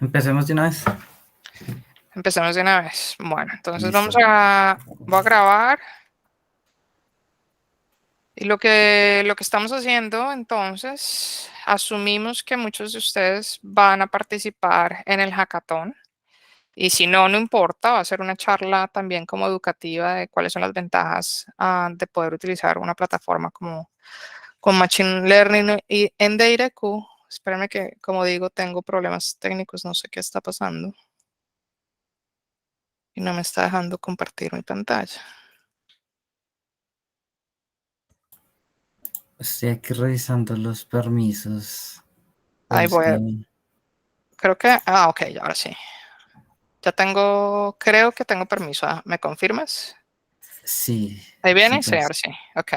Empecemos de una vez. Empecemos de una vez. Bueno, entonces Listo. voy a grabar. Y lo que estamos haciendo, entonces, asumimos que muchos de ustedes van a participar en el hackathon. Y si no, no importa, va a ser una charla también como educativa de cuáles son las ventajas de poder utilizar una plataforma como con Machine Learning y en DataQ. Espérame que, como digo, tengo problemas técnicos, no sé qué está pasando. Y no me está dejando compartir mi pantalla. Estoy aquí revisando los permisos. Ahí Es voy. que Creo que, ok, ahora sí. Ya tengo, creo que tengo permiso. ¿Me confirmas? sí, Ahí sí, viene, sí, ahora pues. sí. Ok.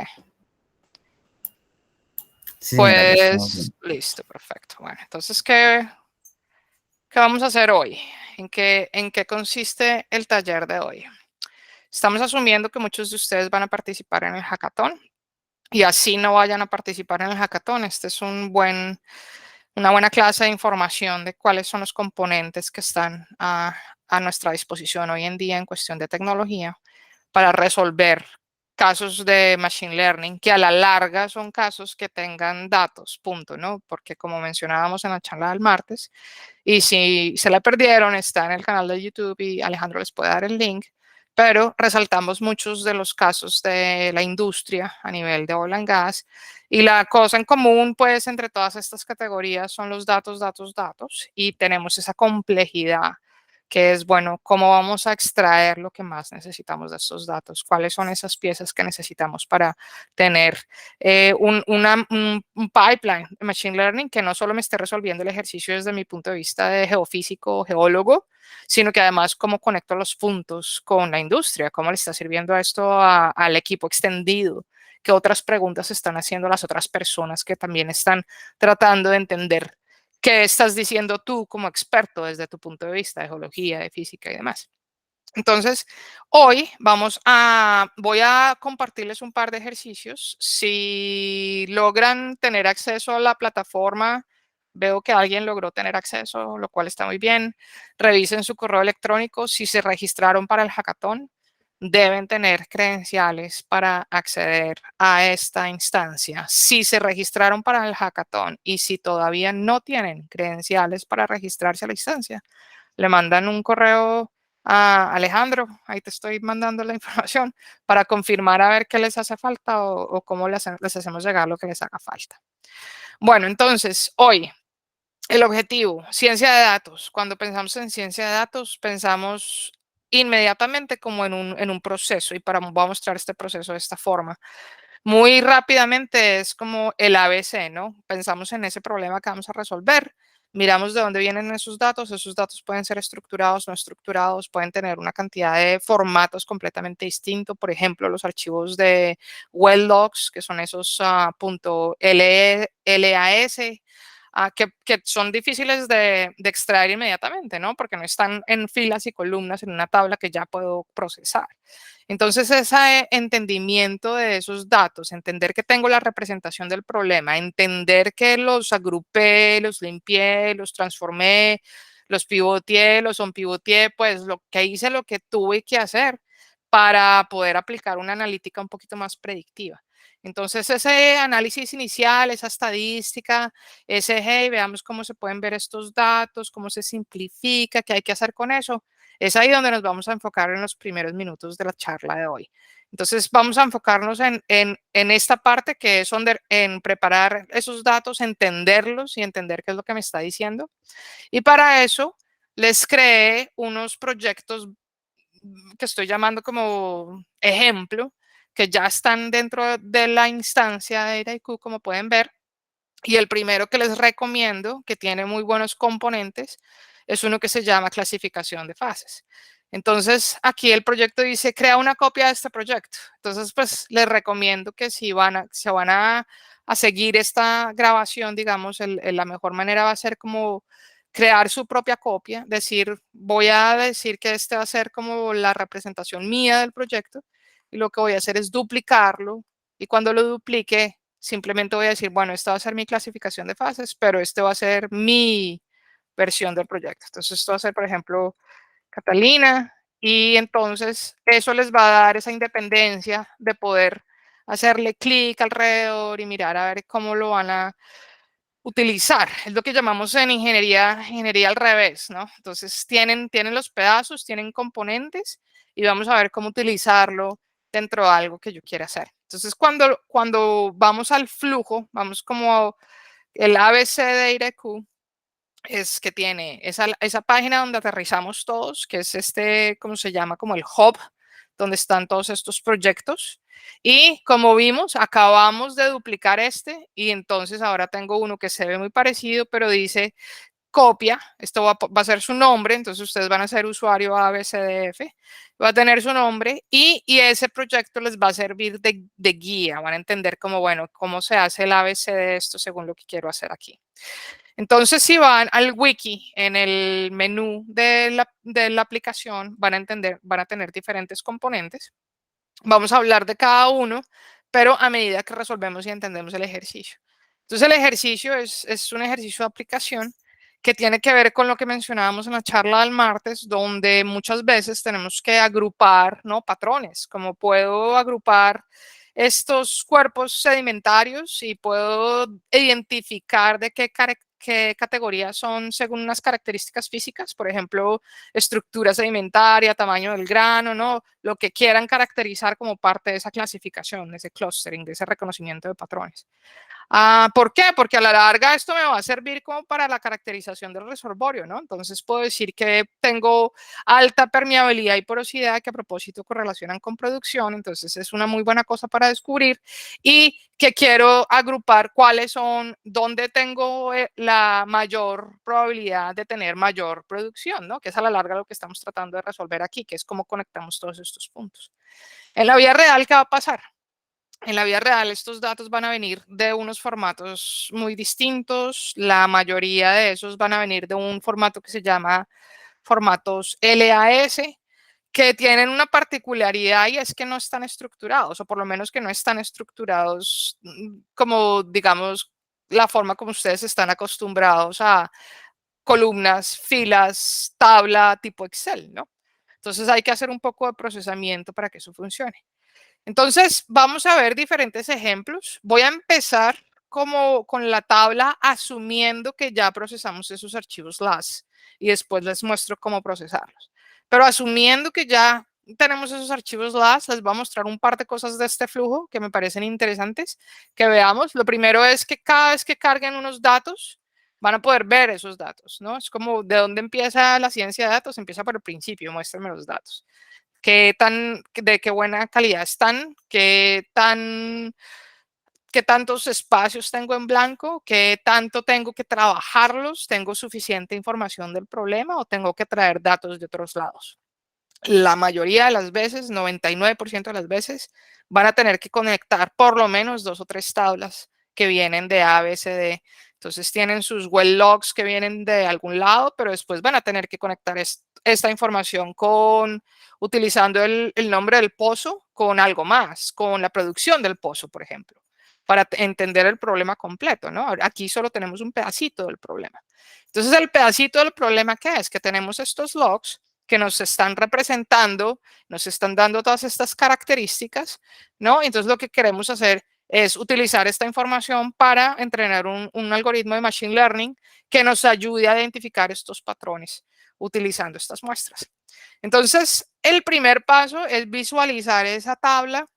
Sí, señora, ya estamos Pues bien. listo, perfecto. Bueno, entonces, ¿qué vamos a hacer hoy? ¿En qué consiste el taller de hoy? Estamos asumiendo que muchos de ustedes van a participar en el hackathon y así no vayan a participar en el hackathon. Este es una buena clase de información de cuáles son los componentes que están a nuestra disposición hoy en día en cuestión de tecnología para resolver casos de machine learning que a la larga son casos que tengan datos, punto, ¿no? Porque como mencionábamos en la charla del martes, y si se la perdieron, está en el canal de YouTube y Alejandro les puede dar el link, pero resaltamos muchos de los casos de la industria a nivel de oil and gas y la cosa en común, pues, entre todas estas categorías son los datos, datos, datos y tenemos esa complejidad que es, bueno, cómo vamos a extraer lo que más necesitamos de estos datos, cuáles son esas piezas que necesitamos para tener un pipeline de Machine Learning que no solo me esté resolviendo el ejercicio desde mi punto de vista de geofísico o geólogo, sino que además cómo conecto los puntos con la industria, cómo le está sirviendo esto al equipo extendido, qué otras preguntas están haciendo las otras personas que también están tratando de entender qué estás diciendo tú como experto desde tu punto de vista de geología, de física y demás. Entonces, hoy voy a compartirles un par de ejercicios. Si logran tener acceso a la plataforma, veo que alguien logró tener acceso, lo cual está muy bien. Revisen su correo electrónico. Si se registraron para el hackathon, deben tener credenciales para acceder a esta instancia. Si se registraron para el hackathon y si todavía no tienen credenciales para registrarse a la instancia, le mandan un correo a Alejandro, ahí te estoy mandando la información, para confirmar a ver qué les hace falta o cómo les hacemos llegar lo que les haga falta. Bueno, entonces, hoy, el objetivo, ciencia de datos. Cuando pensamos en ciencia de datos, pensamos inmediatamente como en un proceso y voy a mostrar este proceso de esta forma. Muy rápidamente es como el ABC, ¿no? Pensamos en ese problema que vamos a resolver, miramos de dónde vienen esos datos pueden ser estructurados, no estructurados, pueden tener una cantidad de formatos completamente distintos, por ejemplo, los archivos de well logs, que son esos .las, que son difíciles de extraer inmediatamente, ¿no? Porque no están en filas y columnas en una tabla que ya puedo procesar. Entonces, ese entendimiento de esos datos, entender que tengo la representación del problema, entender que los agrupé, los limpié, los transformé, los pivoteé, los unpivoteé, pues lo que hice, lo que tuve que hacer para poder aplicar una analítica un poquito más predictiva. Entonces, ese análisis inicial, esa estadística, ese, hey, veamos cómo se pueden ver estos datos, cómo se simplifica, qué hay que hacer con eso, es ahí donde nos vamos a enfocar en los primeros minutos de la charla de hoy. Entonces, vamos a enfocarnos en esta parte que es en preparar esos datos, entenderlos y entender qué es lo que me está diciendo. Y para eso, les creé unos proyectos que estoy llamando como ejemplo, que ya están dentro de la instancia de DataIQ, como pueden ver. Y el primero que les recomiendo, que tiene muy buenos componentes, es uno que se llama clasificación de fases. Entonces, aquí el proyecto dice, crea una copia de este proyecto. Entonces, pues les recomiendo que si se van a seguir esta grabación, digamos, la mejor manera va a ser como crear su propia copia, voy a decir que este va a ser como la representación mía del proyecto y lo que voy a hacer es duplicarlo y cuando lo duplique simplemente voy a decir, bueno, esta va a ser mi clasificación de fases, pero este va a ser mi versión del proyecto. Entonces, esto va a ser, por ejemplo, Catalina, y entonces eso les va a dar esa independencia de poder hacerle clic alrededor y mirar a ver cómo lo van a utilizar. Es lo que llamamos en ingeniería al revés, ¿no? Entonces tienen los pedazos, tienen componentes y vamos a ver cómo utilizarlo dentro de algo que yo quiera hacer. Entonces cuando vamos al flujo, vamos como el ABC de IRQ, es que tiene esa página donde aterrizamos todos, que es ¿cómo se llama? Como el hub, donde están todos estos proyectos. Y como vimos, acabamos de duplicar y entonces ahora tengo uno que se ve muy parecido, pero dice copia, esto va a ser su nombre, entonces ustedes van a ser usuario ABCDF, va a tener su nombre y ese proyecto les va a servir de guía, van a entender cómo, bueno, cómo se hace el ABC de esto según lo que quiero hacer aquí. Entonces, si van al wiki, en el menú de la aplicación, van a tener diferentes componentes. Vamos a hablar de cada uno, pero a medida que resolvemos y entendemos el ejercicio. Entonces, el ejercicio es un ejercicio de aplicación que tiene que ver con lo que mencionábamos en la charla del martes, donde muchas veces tenemos que agrupar, ¿no?, patrones, como puedo agrupar estos cuerpos sedimentarios y puedo identificar de qué categorías son según unas características físicas, por ejemplo, estructura sedimentaria, tamaño del grano, ¿no? Lo que quieran caracterizar como parte de esa clasificación, de ese clustering, de ese reconocimiento de patrones. ¿Por qué? Porque a la larga esto me va a servir como para la caracterización del reservorio, ¿no? Entonces puedo decir que tengo alta permeabilidad y porosidad, que a propósito correlacionan con producción, entonces es una muy buena cosa para descubrir, y que quiero agrupar cuáles son, dónde tengo la mayor probabilidad de tener mayor producción, ¿no? Que es a la larga lo que estamos tratando de resolver aquí, que es cómo conectamos todos estos puntos. En la vida real, ¿qué va a pasar? En la vida real, estos datos van a venir de unos formatos muy distintos. La mayoría de esos van a venir de un formato que se llama formatos LAS, que tienen una particularidad y es que no están estructurados, o por lo menos que no están estructurados como, digamos, la forma como ustedes están acostumbrados a columnas, filas, tabla tipo Excel, ¿no? Entonces hay que hacer un poco de procesamiento para que eso funcione. Entonces, vamos a ver diferentes ejemplos. Voy a empezar como con la tabla, asumiendo que ya procesamos esos archivos LAS y después les muestro cómo procesarlos. Pero asumiendo que ya tenemos esos archivos LAS, les voy a mostrar un par de cosas de este flujo que me parecen interesantes que veamos. Lo primero es que cada vez que carguen unos datos, van a poder ver esos datos, ¿no? Es como de dónde empieza la ciencia de datos, empieza por el principio, muéstrenme los datos. De qué buena calidad están, qué tantos espacios tengo en blanco, qué tanto tengo que trabajarlos, tengo suficiente información del problema o tengo que traer datos de otros lados. La mayoría de las veces, 99% de las veces, van a tener que conectar por lo menos 2 o 3 tablas que vienen de A, B, C, D. Entonces tienen sus well logs que vienen de algún lado, pero después van a tener que conectar esta información utilizando el nombre del pozo con algo más, con la producción del pozo, por ejemplo, para entender el problema completo, ¿no? Aquí solo tenemos un pedacito del problema. Entonces, el pedacito del problema, ¿qué es? Que tenemos estos logs que nos están representando, nos están dando todas estas características, ¿no? Entonces, lo que queremos hacer es utilizar esta información para entrenar un algoritmo de machine learning que nos ayude a identificar estos patrones utilizando estas muestras. Entonces, el primer paso es visualizar esa tabla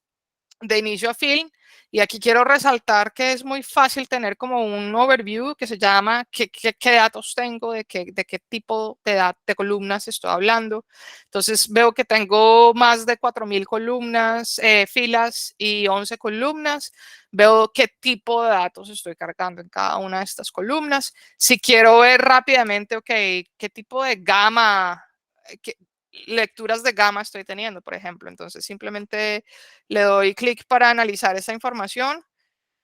de inicio a fin. Y aquí quiero resaltar que es muy fácil tener como un overview que se llama qué datos tengo, de qué tipo de columnas estoy hablando. Entonces veo que tengo más de 4.000 columnas, filas y 11 columnas. Veo qué tipo de datos estoy cargando en cada una de estas columnas. Si quiero ver rápidamente, ok, qué tipo de gama, lecturas de gama estoy teniendo, por ejemplo. Entonces simplemente le doy clic para analizar esa información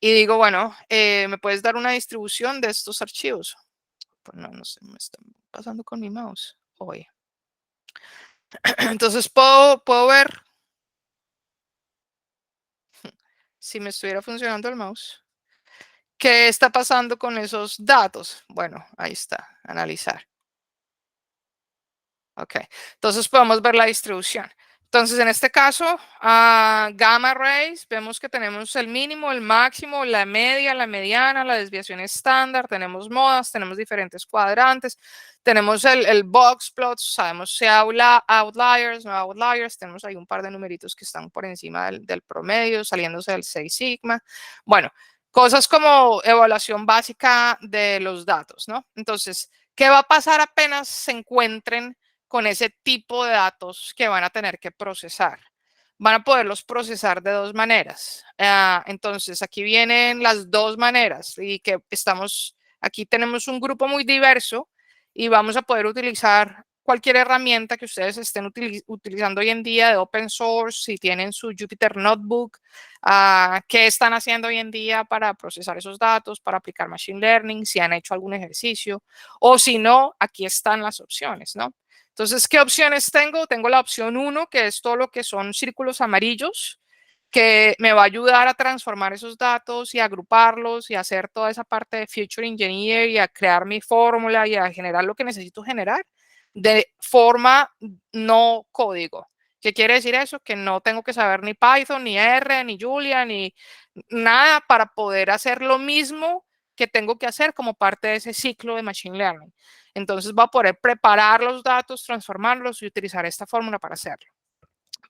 y digo, bueno, ¿me puedes dar una distribución de estos archivos? Pues no sé, me está pasando con mi mouse hoy. Entonces puedo ver si me estuviera funcionando el mouse. ¿Qué está pasando con esos datos? Bueno, ahí está, analizar. Ok, entonces podemos ver la distribución. Entonces, en este caso, gamma rays, vemos que tenemos el mínimo, el máximo, la media, la mediana, la desviación estándar, tenemos modas, tenemos diferentes cuadrantes, tenemos el box plot, sabemos si habla outliers, no outliers, tenemos ahí un par de numeritos que están por encima del promedio, saliéndose del 6 sigma. Bueno, cosas como evaluación básica de los datos, ¿no? Entonces, ¿qué va a pasar apenas se encuentren con ese tipo de datos que van a tener que procesar? Van a poderlos procesar de dos maneras. Entonces, aquí vienen las dos maneras y que aquí tenemos un grupo muy diverso y vamos a poder utilizar cualquier herramienta que ustedes estén utilizando hoy en día de open source, si tienen su Jupyter Notebook, qué están haciendo hoy en día para procesar esos datos, para aplicar Machine Learning, si han hecho algún ejercicio, o si no, aquí están las opciones, ¿no? Entonces, ¿qué opciones tengo? Tengo la opción 1, que es todo lo que son círculos amarillos, que me va a ayudar a transformar esos datos y agruparlos y hacer toda esa parte de Future Engineer y a crear mi fórmula y a generar lo que necesito generar de forma no código. ¿Qué quiere decir eso? Que no tengo que saber ni Python, ni R, ni Julia, ni nada para poder hacer lo mismo que tengo que hacer como parte de ese ciclo de Machine Learning. Entonces va a poder preparar los datos, transformarlos y utilizar esta fórmula para hacerlo.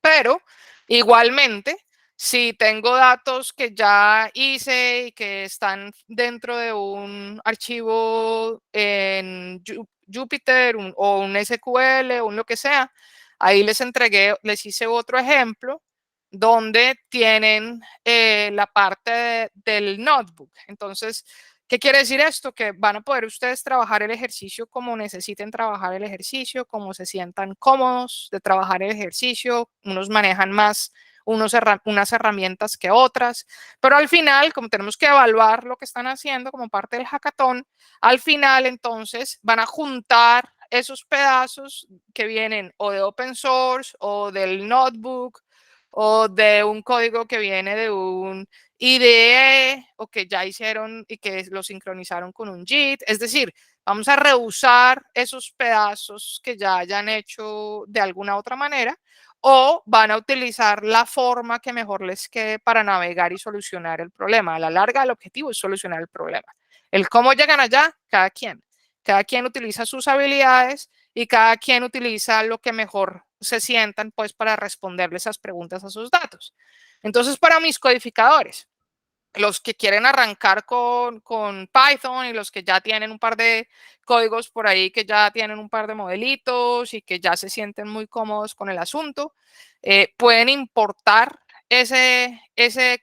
Pero igualmente, si tengo datos que ya hice y que están dentro de un archivo en Jupyter o un SQL o un lo que sea, ahí les hice otro ejemplo donde tienen la parte del notebook. Entonces, ¿qué quiere decir esto? Que van a poder ustedes trabajar el ejercicio como necesiten trabajar el ejercicio, como se sientan cómodos de trabajar el ejercicio. Unos manejan más unas herramientas que otras, pero al final, como tenemos que evaluar lo que están haciendo como parte del hackathon, al final entonces van a juntar esos pedazos que vienen o de open source o del notebook o de un código que viene de un IDE o que ya hicieron y que lo sincronizaron con un JIT. Es decir, vamos a reusar esos pedazos que ya hayan hecho de alguna otra manera o van a utilizar la forma que mejor les quede para navegar y solucionar el problema. A la larga, el objetivo es solucionar el problema. El cómo llegan allá, cada quien. Cada quien utiliza sus habilidades y cada quien utiliza lo que mejor se sientan pues para responderle esas preguntas a sus datos. Entonces, para mis codificadores, los que quieren arrancar con Python y los que ya tienen un par de códigos por ahí, que ya tienen un par de modelitos y que ya se sienten muy cómodos con el asunto, pueden importar ese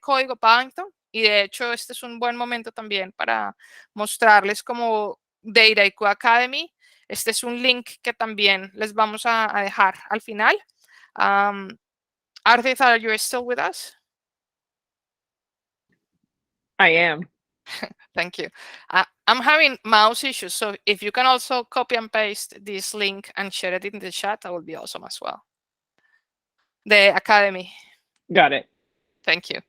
código Python. Y de hecho, este es un buen momento también para mostrarles como Dataiku Academy. Este es un link que también les vamos a dejar al final. Ardith, are you still with us? I am. Thank you. I'm having mouse issues, so if you can also copy and paste this link and share it in the chat, that would be awesome as well. The Academy. Got it. Thank you.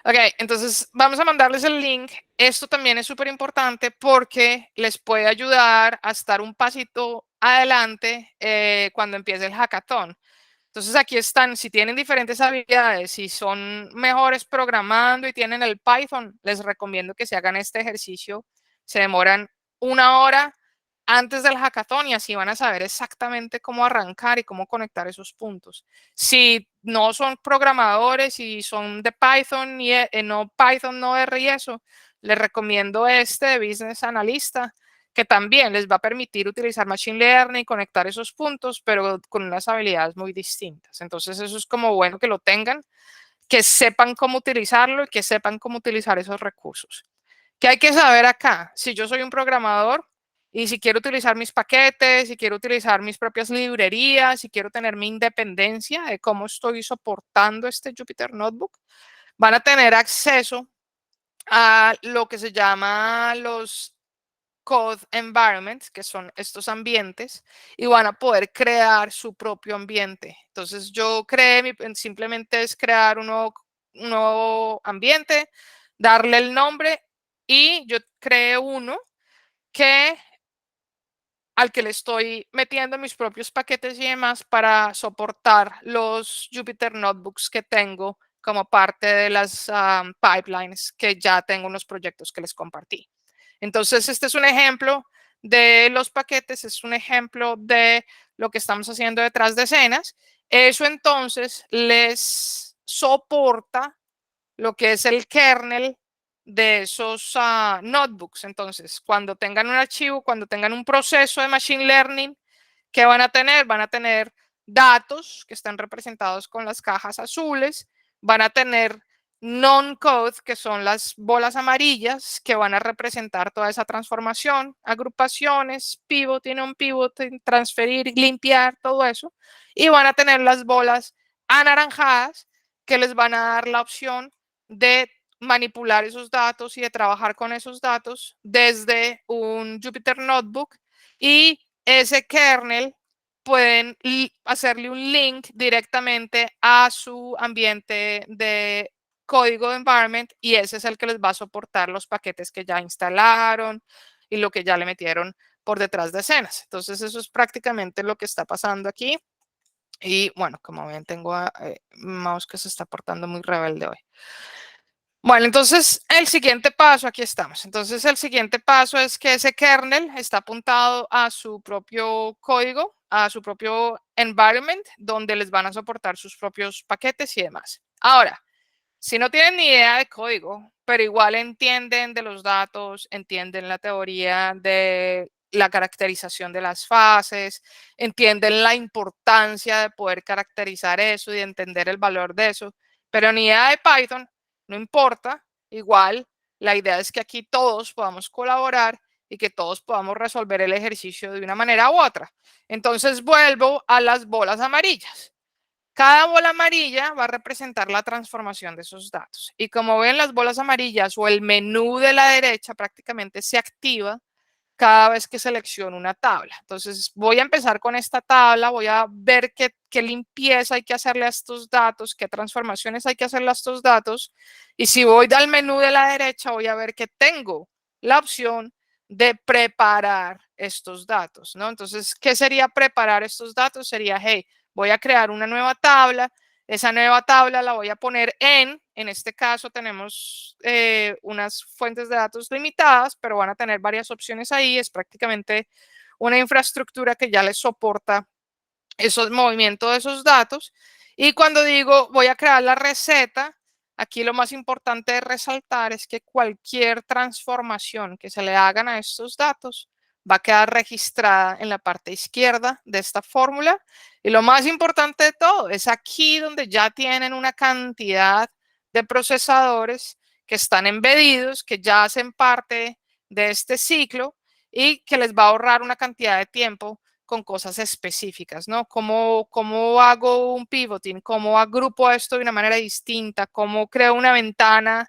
Ok, entonces vamos a mandarles el link. Esto también es súper importante porque les puede ayudar a estar un pasito adelante cuando empiece el hackathon. Entonces aquí están, si tienen diferentes habilidades, si son mejores programando y tienen el Python, les recomiendo que se hagan este ejercicio. Se demoran 1 hora antes del hackathon y así van a saber exactamente cómo arrancar y cómo conectar esos puntos. Si no son programadores y son de Python y no Python, no R y eso, les recomiendo este de Business Analysta, que también les va a permitir utilizar Machine Learning, conectar esos puntos, pero con unas habilidades muy distintas. Entonces eso es como bueno que lo tengan, que sepan cómo utilizarlo y que sepan cómo utilizar esos recursos. ¿Qué hay que saber acá? Si yo soy un programador y si quiero utilizar mis paquetes, si quiero utilizar mis propias librerías, si quiero tener mi independencia de cómo estoy soportando este Jupyter Notebook, van a tener acceso a lo que se llama los code environments, que son estos ambientes, y van a poder crear su propio ambiente. Entonces yo simplemente es crear un nuevo ambiente, darle el nombre y yo creé uno al que le estoy metiendo mis propios paquetes y demás para soportar los Jupyter Notebooks que tengo como parte de las pipelines que ya tengo en los proyectos que les compartí. Entonces, este es un ejemplo de los paquetes, es un ejemplo de lo que estamos haciendo detrás de escenas. Eso entonces les soporta lo que es el kernel de esos notebooks. Entonces, cuando tengan un archivo, cuando tengan un proceso de machine learning, ¿qué van a tener? Van a tener datos que están representados con las cajas azules, van a tener non-code, que son las bolas amarillas, que van a representar toda esa transformación, agrupaciones, pivot y non-pivot, transferir, limpiar, todo eso. Y van a tener las bolas anaranjadas, que les van a dar la opción de manipular esos datos y de trabajar con esos datos desde un Jupyter Notebook, y ese kernel pueden hacerle un link directamente a su ambiente de código de environment, y ese es el que les va a soportar los paquetes que ya instalaron y lo que ya le metieron por detrás de escenas. Entonces eso es prácticamente lo que está pasando aquí. Y bueno, como ven, tengo mouse que se está portando muy rebelde hoy. Bueno, entonces el siguiente paso, aquí estamos. Entonces el siguiente paso es que ese kernel está apuntado a su propio código, a su propio environment, donde les van a soportar sus propios paquetes y demás. Ahora, si no tienen ni idea de código, pero igual entienden de los datos, entienden la teoría de la caracterización de las fases, entienden la importancia de poder caracterizar eso y de entender el valor de eso, pero ni idea de Python, no importa, igual la idea es que aquí todos podamos colaborar y que todos podamos resolver el ejercicio de una manera u otra. Entonces vuelvo a las bolas amarillas. Cada bola amarilla va a representar la transformación de esos datos. Y como ven, las bolas amarillas o el menú de la derecha prácticamente se activa cada vez que selecciono una tabla. Entonces voy a empezar con esta tabla, voy a ver qué limpieza hay que hacerle a estos datos, qué transformaciones hay que hacerle a estos datos. Y si voy al menú de la derecha, voy a ver que tengo la opción de preparar estos datos, ¿no? Entonces, ¿qué sería preparar estos datos? Sería, hey, voy a crear una nueva tabla. Esa nueva tabla la voy a poner en este caso tenemos unas fuentes de datos limitadas, pero van a tener varias opciones ahí. Es prácticamente una infraestructura que ya les soporta esos movimientos de esos datos. Y cuando digo voy a crear la receta, aquí lo más importante de resaltar es que cualquier transformación que se le hagan a estos datos va a quedar registrada en la parte izquierda de esta fórmula. Y lo más importante de todo es aquí donde ya tienen una cantidad de procesadores que están embedidos, que ya hacen parte de este ciclo y que les va a ahorrar una cantidad de tiempo con cosas específicas, ¿no? ¿Cómo hago un pivoting? ¿Cómo agrupo esto de una manera distinta? ¿Cómo creo una ventana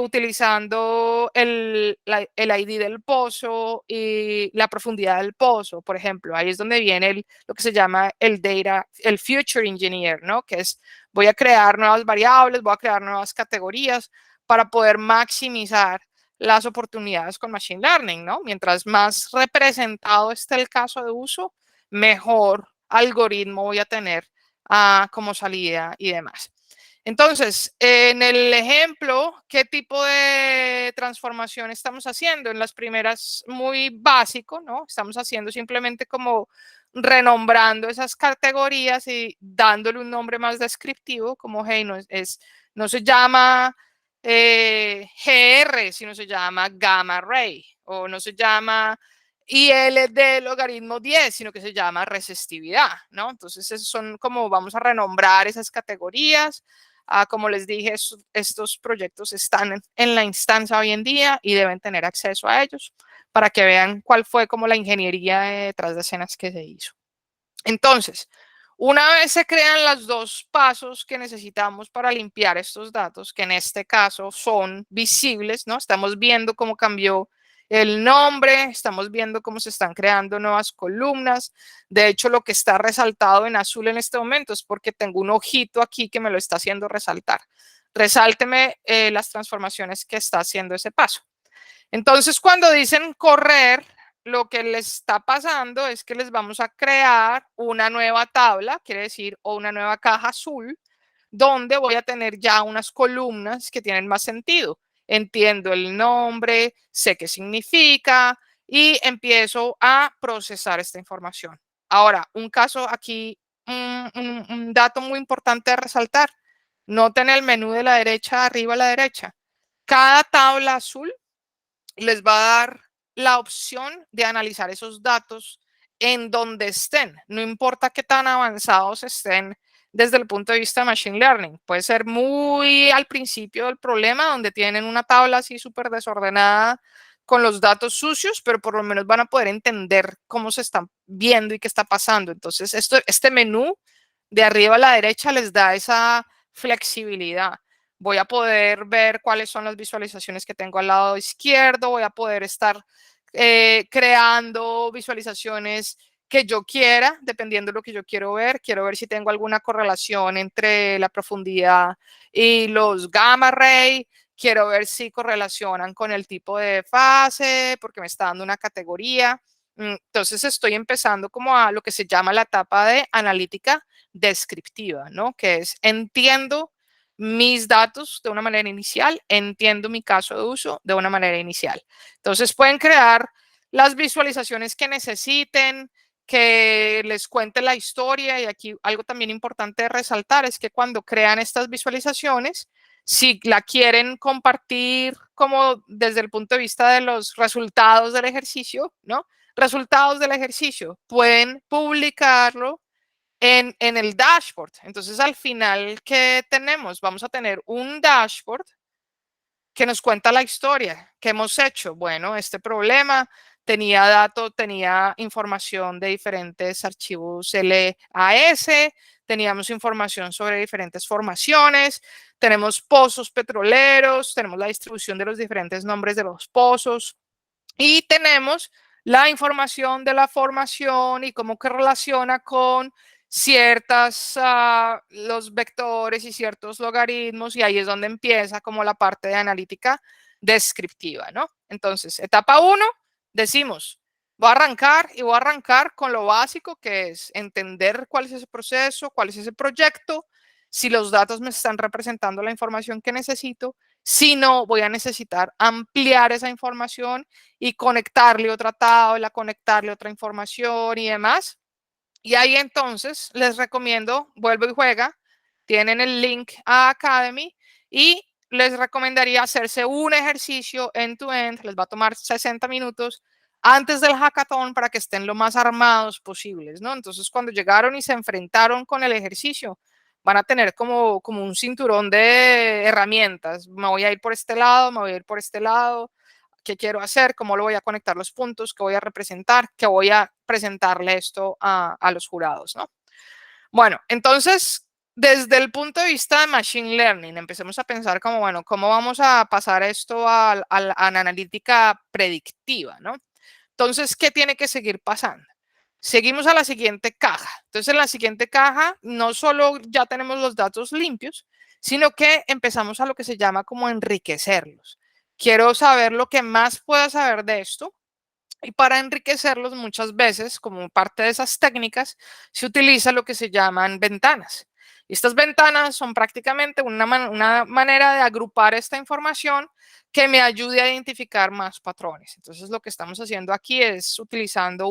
utilizando el ID del pozo y la profundidad del pozo? Por ejemplo, ahí es donde viene lo que se llama el data, el future engineer, ¿no? Que es, voy a crear nuevas variables, voy a crear nuevas categorías para poder maximizar las oportunidades con Machine Learning, ¿no? Mientras más representado esté el caso de uso, mejor algoritmo voy a tener como salida y demás. Entonces, en el ejemplo, ¿qué tipo de transformación estamos haciendo? En las primeras, muy básico, ¿no? Estamos haciendo simplemente como renombrando esas categorías y dándole un nombre más descriptivo, como, hey, no se llama GR, sino se llama gamma ray, o no se llama IL de logaritmo 10, sino que se llama resistividad, ¿no? Entonces, esos son como vamos a renombrar esas categorías. Como les dije, estos proyectos están en la instancia hoy en día y deben tener acceso a ellos para que vean cuál fue como la ingeniería detrás de escenas que se hizo. Entonces, una vez se crean los dos pasos que necesitamos para limpiar estos datos, que en este caso son visibles, ¿no? Estamos viendo cómo cambió el nombre, estamos viendo cómo se están creando nuevas columnas. De hecho, lo que está resaltado en azul en este momento es porque tengo un ojito aquí que me lo está haciendo resaltar. Resálteme las transformaciones que está haciendo ese paso. Entonces, cuando dicen correr, lo que les está pasando es que les vamos a crear una nueva tabla, quiere decir, o una nueva caja azul, donde voy a tener ya unas columnas que tienen más sentido. Entiendo el nombre, sé qué significa y empiezo a procesar esta información. Ahora, un caso aquí, un dato muy importante de resaltar. Noten el menú de la derecha, arriba a la derecha. Cada tabla azul les va a dar la opción de analizar esos datos en donde estén. No importa qué tan avanzados estén desde el punto de vista de Machine Learning. Puede ser muy al principio del problema, donde tienen una tabla así súper desordenada con los datos sucios, pero por lo menos van a poder entender cómo se están viendo y qué está pasando. Entonces, este menú de arriba a la derecha les da esa flexibilidad. Voy a poder ver cuáles son las visualizaciones que tengo al lado izquierdo, voy a poder estar creando visualizaciones que yo quiera, dependiendo de lo que yo quiero ver. Quiero ver si tengo alguna correlación entre la profundidad y los gamma ray. Quiero ver si correlacionan con el tipo de fase, porque me está dando una categoría. Entonces estoy empezando como a lo que se llama la etapa de analítica descriptiva, ¿no? Que es entiendo mis datos de una manera inicial, entiendo mi caso de uso de una manera inicial. Entonces pueden crear las visualizaciones que necesiten, que les cuente la historia, y aquí algo también importante de resaltar es que cuando crean estas visualizaciones, si la quieren compartir como desde el punto de vista de los resultados del ejercicio, ¿no? Resultados del ejercicio, pueden publicarlo en el dashboard. Entonces, al final, ¿qué tenemos? Vamos a tener un dashboard que nos cuenta la historia. ¿Qué hemos hecho? Bueno, este problema tenía datos, tenía información de diferentes archivos LAS, teníamos información sobre diferentes formaciones, tenemos pozos petroleros, tenemos la distribución de los diferentes nombres de los pozos y tenemos la información de la formación y cómo que relaciona con ciertas, los vectores y ciertos logaritmos, y ahí es donde empieza como la parte de analítica descriptiva, ¿no? Entonces, etapa 1, decimos, voy a arrancar con lo básico, que es entender cuál es ese proceso, cuál es ese proyecto, si los datos me están representando la información que necesito, si no, voy a necesitar ampliar esa información y conectarle otra tabla, conectarle otra información y demás. Y ahí entonces les recomiendo, vuelvo y juega, tienen el link a Academy y les recomendaría hacerse un ejercicio end-to-end, les va a tomar 60 minutos antes del hackathon para que estén lo más armados posibles, ¿no? Entonces, cuando llegaron y se enfrentaron con el ejercicio, van a tener como un cinturón de herramientas. Me voy a ir por este lado, me voy a ir por este lado. ¿Qué quiero hacer? ¿Cómo lo voy a conectar los puntos? ¿Qué voy a representar? ¿Qué voy a presentarle esto a los jurados, ¿no? Bueno, entonces, desde el punto de vista de Machine Learning, empecemos a pensar como, bueno, ¿cómo vamos a pasar esto a la analítica predictiva, ¿no? Entonces, ¿qué tiene que seguir pasando? Seguimos a la siguiente caja. Entonces, en la siguiente caja, no solo ya tenemos los datos limpios, sino que empezamos a lo que se llama como enriquecerlos. Quiero saber lo que más pueda saber de esto. Y para enriquecerlos, muchas veces, como parte de esas técnicas, se utiliza lo que se llaman ventanas. Y estas ventanas son prácticamente una manera de agrupar esta información que me ayude a identificar más patrones. Entonces, lo que estamos haciendo aquí es utilizando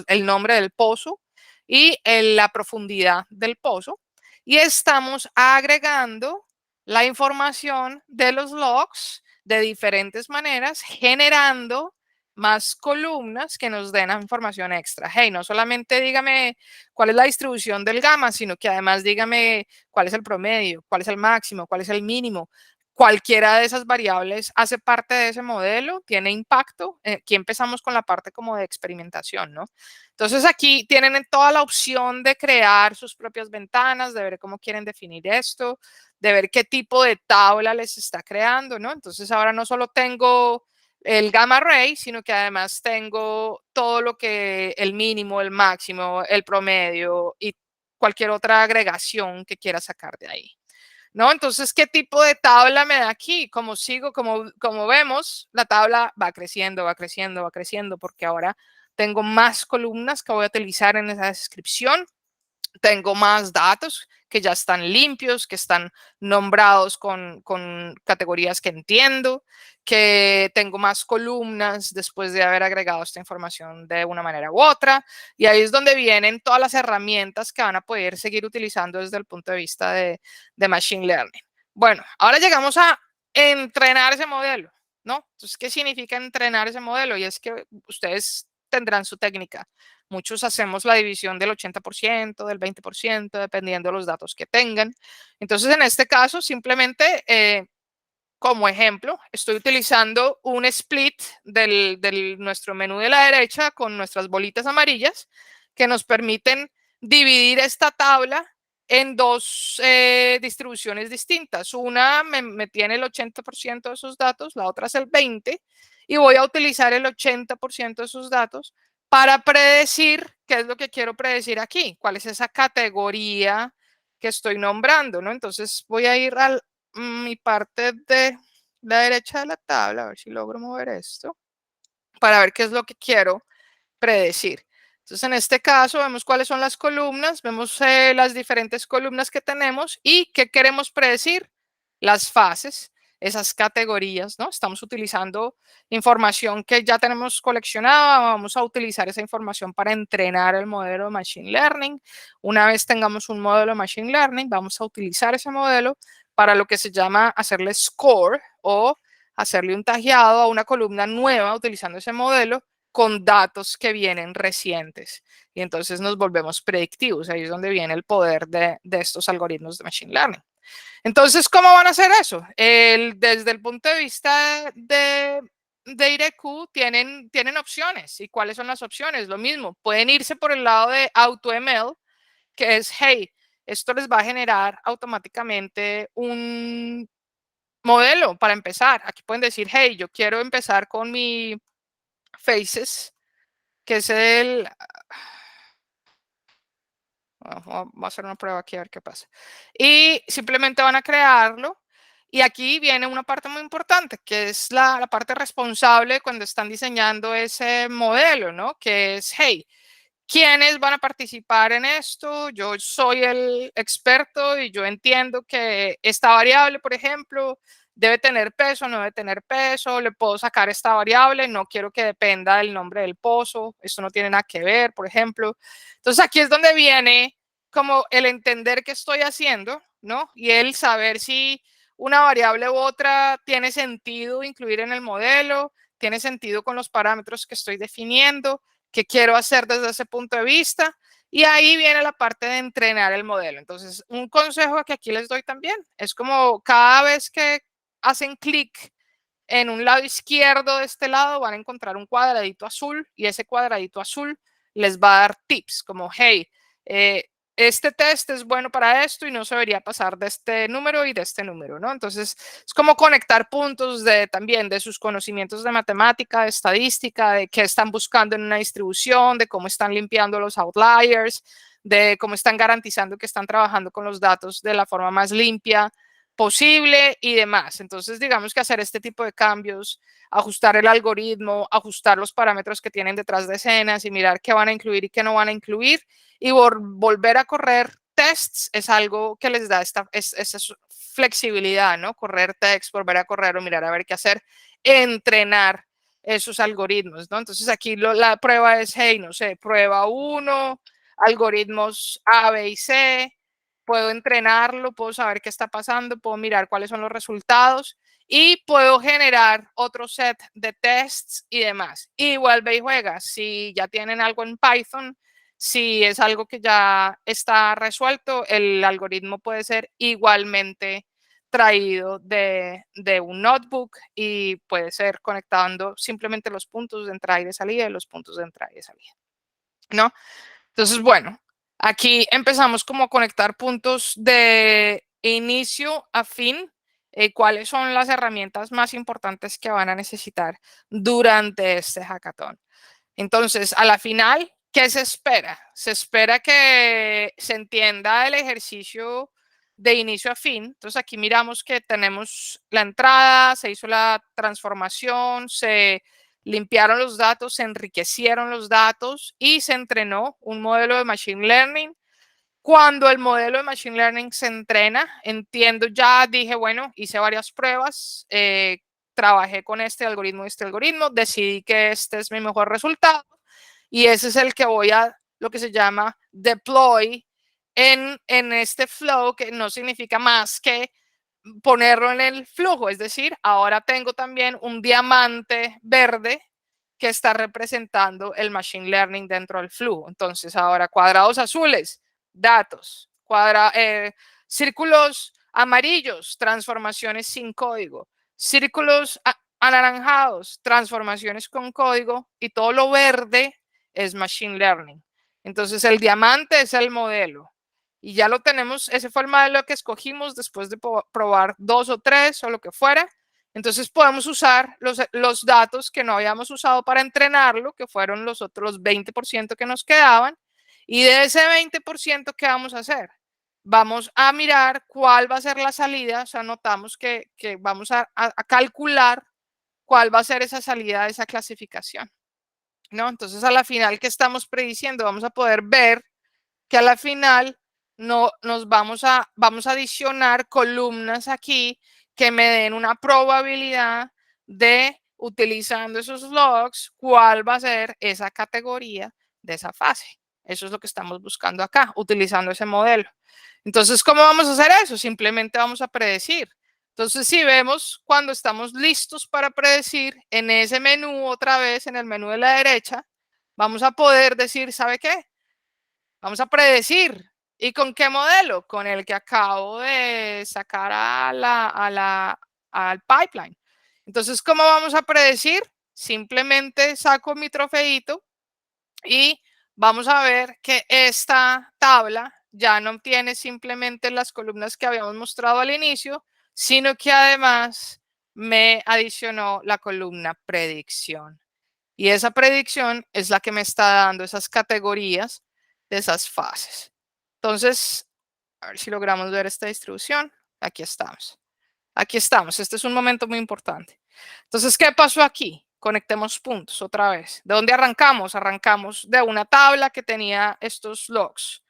el nombre del pozo y la profundidad del pozo. Y estamos agregando la información de los logs de diferentes maneras, generando más columnas que nos den información extra. Hey, no solamente dígame cuál es la distribución del gamma, sino que además dígame cuál es el promedio, cuál es el máximo, cuál es el mínimo. Cualquiera de esas variables hace parte de ese modelo, tiene impacto. Aquí empezamos con la parte como de experimentación, ¿no? Entonces aquí tienen toda la opción de crear sus propias ventanas, de ver cómo quieren definir esto, de ver qué tipo de tabla les está creando, ¿no? Entonces ahora no solo tengo el gamma ray, sino que además tengo todo lo que el mínimo, el máximo, el promedio y cualquier otra agregación que quiera sacar de ahí. ¿no? Entonces, ¿qué tipo de tabla me da aquí? Como vemos, la tabla va creciendo, va creciendo, va creciendo, porque ahora tengo más columnas que voy a utilizar en esa descripción. Tengo más datos que ya están limpios, que están nombrados con categorías que entiendo, que tengo más columnas después de haber agregado esta información de una manera u otra. Y ahí es donde vienen todas las herramientas que van a poder seguir utilizando desde el punto de vista de Machine Learning. Bueno, ahora llegamos a entrenar ese modelo, ¿no? Entonces, ¿qué significa entrenar ese modelo? Y es que ustedes tendrán su técnica. Muchos hacemos la división del 80%, del 20%, dependiendo de los datos que tengan. Entonces, en este caso, simplemente como ejemplo, estoy utilizando un split del nuestro menú de la derecha con nuestras bolitas amarillas que nos permiten dividir esta tabla en dos distribuciones distintas. Una me tiene el 80% de esos datos, la otra es el 20%, y voy a utilizar el 80% de esos datos para predecir qué es lo que quiero predecir aquí, cuál es esa categoría que estoy nombrando, ¿no? Entonces voy a ir a mi parte de la derecha de la tabla, a ver si logro mover esto, para ver qué es lo que quiero predecir. Entonces, en este caso, vemos cuáles son las columnas, vemos las diferentes columnas que tenemos y qué queremos predecir, las fases, esas categorías, ¿no? Estamos utilizando información que ya tenemos coleccionada, vamos a utilizar esa información para entrenar el modelo de Machine Learning. Una vez tengamos un modelo de Machine Learning, vamos a utilizar ese modelo para lo que se llama hacerle score o hacerle un tagueado a una columna nueva utilizando ese modelo con datos que vienen recientes. Y entonces nos volvemos predictivos. Ahí es donde viene el poder de estos algoritmos de Machine Learning. Entonces, ¿cómo van a hacer eso? Desde el punto de vista de IRQ tienen opciones. ¿Y cuáles son las opciones? Lo mismo, pueden irse por el lado de AutoML, que es, hey, esto les va a generar automáticamente un modelo para empezar. Aquí pueden decir, hey, yo quiero empezar con mi Faces, que es el... Vamos a hacer una prueba aquí a ver qué pasa. Y simplemente van a crearlo. Y aquí viene una parte muy importante, que es la parte responsable cuando están diseñando ese modelo, ¿no? Que es, hey, ¿quiénes van a participar en esto? Yo soy el experto y yo entiendo que esta variable, por ejemplo, debe tener peso, no debe tener peso, le puedo sacar esta variable, no quiero que dependa del nombre del pozo, esto no tiene nada que ver, por ejemplo. Entonces aquí es donde viene como el entender qué estoy haciendo, ¿no? Y el saber si una variable u otra tiene sentido incluir en el modelo, tiene sentido con los parámetros que estoy definiendo, qué quiero hacer desde ese punto de vista. Y ahí viene la parte de entrenar el modelo. Entonces, un consejo que aquí les doy también es como cada vez que hacen clic en un lado izquierdo de este lado, van a encontrar un cuadradito azul y ese cuadradito azul les va a dar tips como, hey, este test es bueno para esto y no se debería pasar de este número y de este número, ¿no? Entonces, es como conectar puntos también de sus conocimientos de matemática, de estadística, de qué están buscando en una distribución, de cómo están limpiando los outliers, de cómo están garantizando que están trabajando con los datos de la forma más limpia posible y demás. Entonces, digamos que hacer este tipo de cambios, ajustar el algoritmo, ajustar los parámetros que tienen detrás de escenas y mirar qué van a incluir y qué no van a incluir y volver a correr tests es algo que les da esa flexibilidad, ¿no? Correr tests, volver a correr o mirar a ver qué hacer, entrenar esos algoritmos, ¿no? Entonces aquí la prueba es, hey, no sé, prueba 1, algoritmos A, B y C, puedo entrenarlo, puedo saber qué está pasando, puedo mirar cuáles son los resultados y puedo generar otro set de tests y demás. Y vuelve y juega. Si ya tienen algo en Python, si es algo que ya está resuelto, el algoritmo puede ser igualmente traído de un notebook y puede ser conectando simplemente los puntos de entrada y de salida y los puntos de entrada y de salida, ¿no? Entonces, bueno, aquí empezamos como a conectar puntos de inicio a fin, cuáles son las herramientas más importantes que van a necesitar durante este hackathon. Entonces, a la final, ¿qué se espera? Se espera que se entienda el ejercicio de inicio a fin. Entonces aquí miramos que tenemos la entrada, se hizo la transformación, se limpiaron los datos, se enriquecieron los datos y se entrenó un modelo de Machine Learning. Cuando el modelo de Machine Learning se entrena, entiendo, ya dije, bueno, hice varias pruebas, trabajé con este algoritmo, decidí que este es mi mejor resultado y ese es el que voy a, lo que se llama deploy en este flow, que no significa más que ponerlo en el flujo, es decir, ahora tengo también un diamante verde que está representando el Machine Learning dentro del flujo. Entonces, ahora cuadrados azules, datos, círculos amarillos, transformaciones sin código, círculos anaranjados, transformaciones con código y todo lo verde es Machine Learning. Entonces, el diamante es el modelo. Y ya lo tenemos, ese fue el modelo que escogimos después de probar 2 o 3 o lo que fuera. Entonces podemos usar los datos que no habíamos usado para entrenarlo, que fueron los otros 20% que nos quedaban. Y de ese 20%, ¿qué vamos a hacer? Vamos a mirar cuál va a ser la salida. O sea, notamos que vamos a calcular cuál va a ser esa salida de esa clasificación, ¿no? Entonces, a la final, ¿qué estamos prediciendo? Vamos a poder ver que a la final no, vamos a adicionar columnas aquí que me den una probabilidad de, utilizando esos logs, cuál va a ser esa categoría de esa fase. Eso es lo que estamos buscando acá, utilizando ese modelo. Entonces, ¿cómo vamos a hacer eso? Simplemente vamos a predecir. Entonces, si vemos cuando estamos listos para predecir, en ese menú, otra vez en el menú de la derecha, vamos a poder decir, ¿sabe qué? Vamos a predecir. ¿Y con qué modelo? Con el que acabo de sacar al pipeline. Entonces, ¿cómo vamos a predecir? Simplemente saco mi trofeito y vamos a ver que esta tabla ya no tiene simplemente las columnas que habíamos mostrado al inicio, sino que además me adicionó la columna predicción. Y esa predicción es la que me está dando esas categorías de esas fases. Entonces, a ver si logramos ver esta distribución. Aquí estamos. Aquí estamos. Este es un momento muy importante. Entonces, ¿qué pasó aquí? Conectemos puntos otra vez. ¿De dónde arrancamos? Arrancamos de una tabla que tenía estos logs.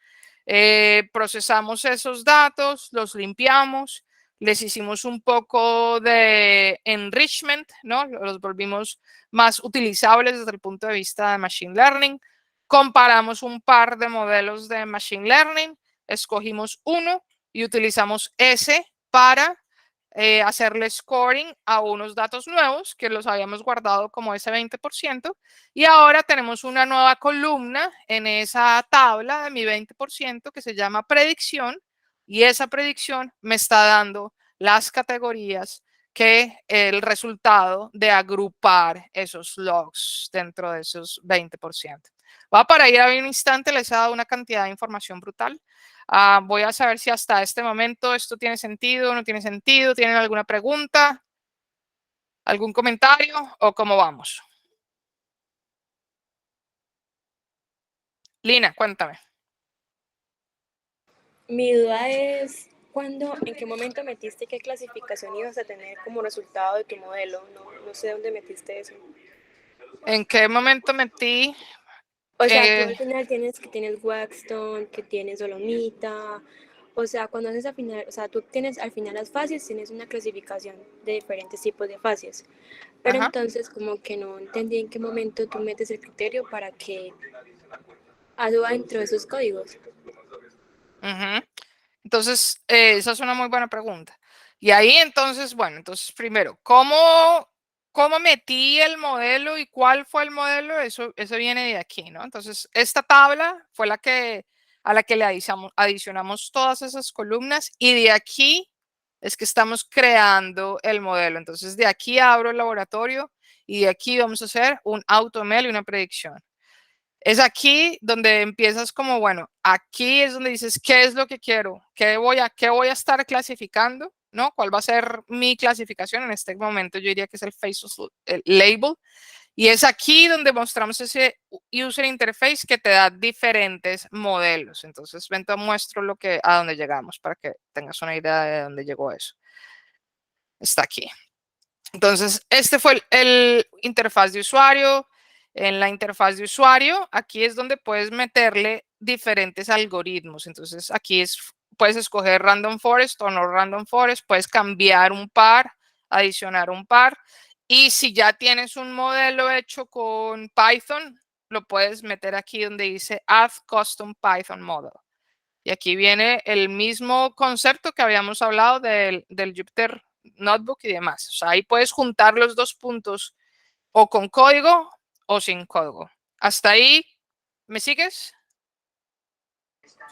Procesamos esos datos, los limpiamos, les hicimos un poco de enrichment, ¿no? Los volvimos más utilizables desde el punto de vista de Machine Learning. Comparamos un par de modelos de Machine Learning, escogimos uno y utilizamos ese para hacerle scoring a unos datos nuevos que los habíamos guardado como ese 20%. Y ahora tenemos una nueva columna en esa tabla de mi 20% que se llama predicción. Y esa predicción me está dando las categorías que el resultado de agrupar esos logs dentro de esos 20%. Va para ir a un instante, les he dado una cantidad de información brutal. Voy a saber si hasta este momento esto tiene sentido, no tiene sentido. ¿Tienen alguna pregunta? ¿Algún comentario o cómo vamos? Lina, cuéntame. Mi duda es, ¿en qué momento metiste qué clasificación ibas a tener como resultado de tu modelo? No sé dónde metiste eso. ¿En qué momento metí? O sea, tú al final tienes Waxstone, que tienes Solomita. O sea, cuando haces al final, o sea, tú tienes al final las fases, tienes una clasificación de diferentes tipos de fases. Pero entonces como que no entendí en qué momento tú metes el criterio para que suba dentro de esos códigos. Entonces, esa es una muy buena pregunta. Y ahí entonces, bueno, entonces primero, ¿cómo metí el modelo y cuál fue el modelo? Eso viene de aquí, ¿no? Entonces, esta tabla fue a la que le adicionamos todas esas columnas y de aquí es que estamos creando el modelo. Entonces, de aquí abro el laboratorio y de aquí vamos a hacer un AutoML y una predicción. Es aquí donde empiezas como, bueno, aquí es donde dices, ¿qué es lo que quiero? ¿Qué voy a estar clasificando? ¿No? ¿Cuál va a ser mi clasificación? En este momento yo diría que es el label. Y es aquí donde mostramos ese user interface que te da diferentes modelos. Entonces, ven, te muestro a dónde llegamos para que tengas una idea de dónde llegó eso. Está aquí. Entonces, este fue el interfaz de usuario. En la interfaz de usuario, aquí es donde puedes meterle diferentes algoritmos. Entonces, aquí puedes escoger random forest o no random forest. Puedes cambiar un par, adicionar un par. Y si ya tienes un modelo hecho con Python, lo puedes meter aquí donde dice Add Custom Python Model. Y aquí viene el mismo concepto que habíamos hablado del Jupyter Notebook y demás. O sea, ahí puedes juntar los dos puntos o con código o sin código. ¿Hasta ahí me sigues?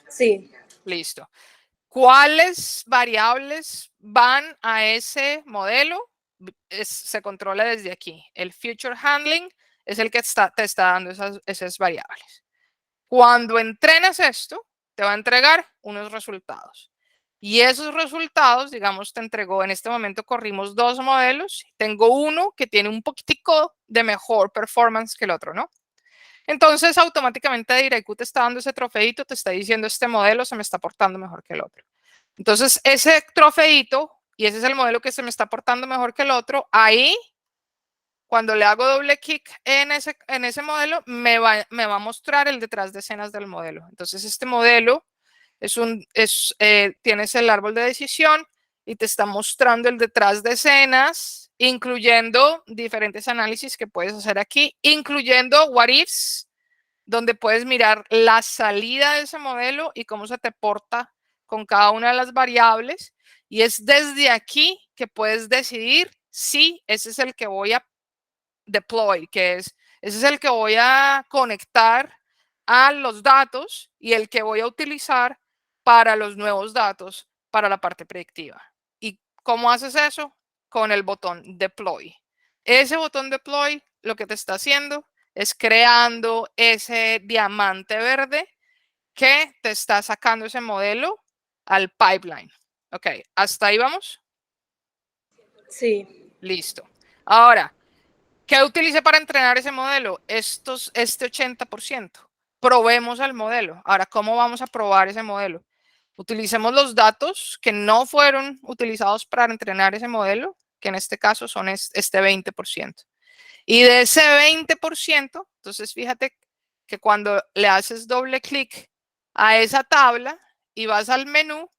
Sí. Listo. ¿Cuáles variables van a ese modelo? Se controla desde aquí. El Future Handling es el que te está dando esas variables. Cuando entrenas esto, te va a entregar unos resultados. Y esos resultados, digamos, te entregó, en este momento corrimos 2 modelos. Tengo uno que tiene un poquitico de mejor performance que el otro, ¿no? Entonces, automáticamente Direcu te está dando ese trofeito, te está diciendo este modelo se me está portando mejor que el otro. Entonces, ese trofeito, y ese es el modelo que se me está portando mejor que el otro, ahí, cuando le hago doble clic en ese modelo, me va a mostrar el detrás de escenas del modelo. Entonces, este modelo tienes el árbol de decisión y te está mostrando el detrás de escenas, incluyendo diferentes análisis que puedes hacer aquí, incluyendo what ifs, donde puedes mirar la salida de ese modelo y cómo se te porta con cada una de las variables. Y es desde aquí que puedes decidir si ese es el que voy a deploy, ese es el que voy a conectar a los datos y el que voy a utilizar para los nuevos datos para la parte predictiva. ¿Y cómo haces eso? Con el botón deploy. Ese botón deploy lo que te está haciendo es creando ese diamante verde que te está sacando ese modelo al pipeline. Ok, ¿hasta ahí vamos? Sí. Listo. Ahora, ¿qué utilicé para entrenar ese modelo? Este 80%. Probemos el modelo. Ahora, ¿cómo vamos a probar ese modelo? Utilicemos los datos que no fueron utilizados para entrenar ese modelo, que en este caso son este 20%. Y de ese 20%, entonces fíjate que cuando le haces doble clic a esa tabla y vas al menú,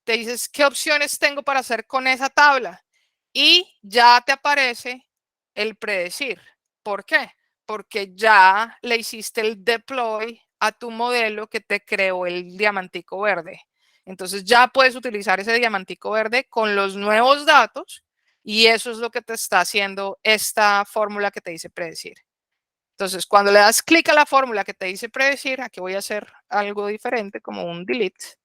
te dices qué opciones tengo para hacer con esa tabla y ya te aparece el predecir. ¿Por qué? Porque ya le hiciste el deploy a tu modelo que te creó el diamantico verde. Entonces ya puedes utilizar ese diamantico verde con los nuevos datos y eso es lo que te está haciendo esta fórmula que te dice predecir. Entonces, cuando le das clic a la fórmula que te dice predecir, aquí voy a hacer algo diferente como un delete.